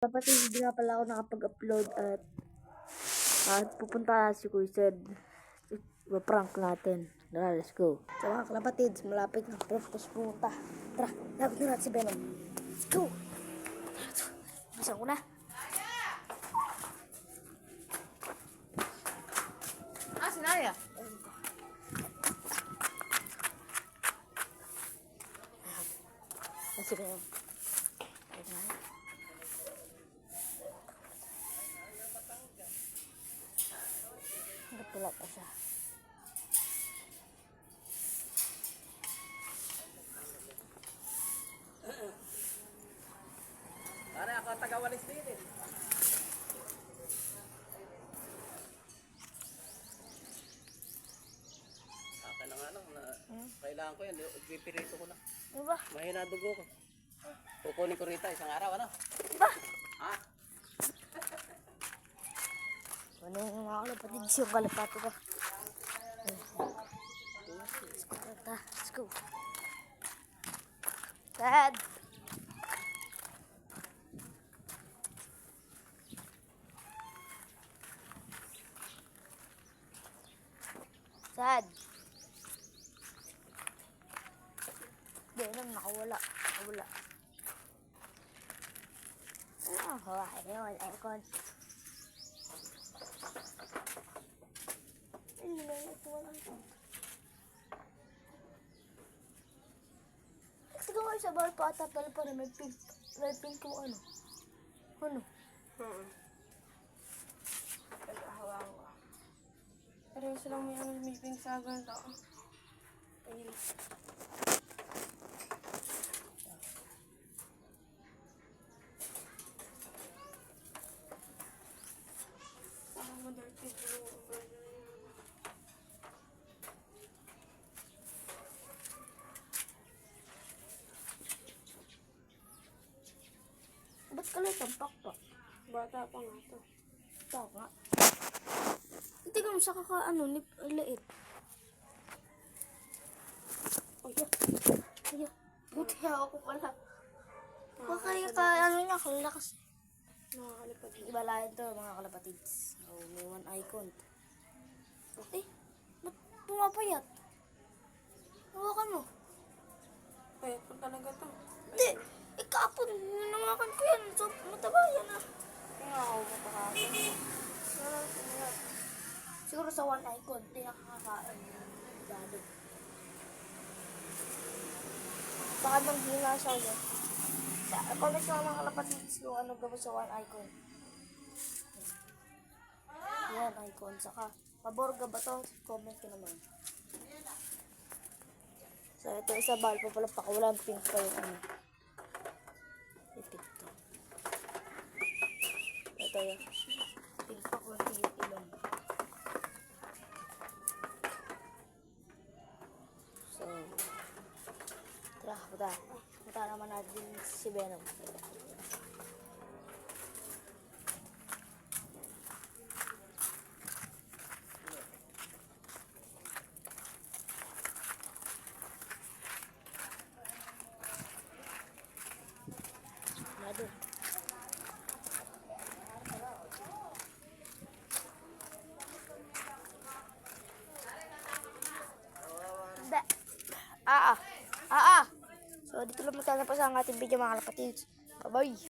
Kapatid, hindi nga pala ako nakapag-upload at pupunta si Kuya Sed. Prank natin. Tara, let's go. So mga kalapatids, malapit na tapos pumunta. Tara, dapat na natin si Venom. Let's go! Bisa ko na. Sinaya? Si Venom. Nagtulak pa siya. Pare, ako taga-walis din eh. Akin na nga lang na kailangan ko yan. Pipirito ko na. Ano ba? Mahina dugo ko. Kukunin ko rito isang araw, ano? Ba? Ha? Ano yung mga kalapatids yung kalapati ko? Let's go, tata. Let's go. Dad! Sad. Venom, nakawala. Nakawala. Ayun, aircon. Ayun na, ito wala ito. Sige nga sa bawal pa ata pala pa may pink. May pink kung ano. Ano? Hawa-hawa. Pero silang may meeting sa ganito. Ayun. Ang dirty blue. Ba't ka lang tampak? Bata pa nga to. Ito nga. Tingnan mo sa kakaano, liit. Ayo. Buti ako pala. Baka ano niya, kalakas. Nakakalipad. Iba lang ito, mga kalapatids. Oh, may one icon. Eh, ba't pumapayat? Hawakan mo. Payat pa talaga to. Hindi, ikapon. Nanawakan ko yan. So, mataba yan ah. Kaya ako mapakakain. Siguro sa one icon, hindi nakakakain. Dado. Baka nang hina siya yun. Comment ko mga kalapatids kung ano gawin sa one icon. One icon. Saka, paborga ba to? Comment ko naman. So, ito isa bal pa pala pakawalan. Pink pa yung ano. Ipit to. Ito yun. Pink pa ko yung ilong. So, tara, punta. Punta naman natin si Venom. Nado. Hindi. So, dito lang magtana pa sa ating video mga kalapatids. Bye-bye.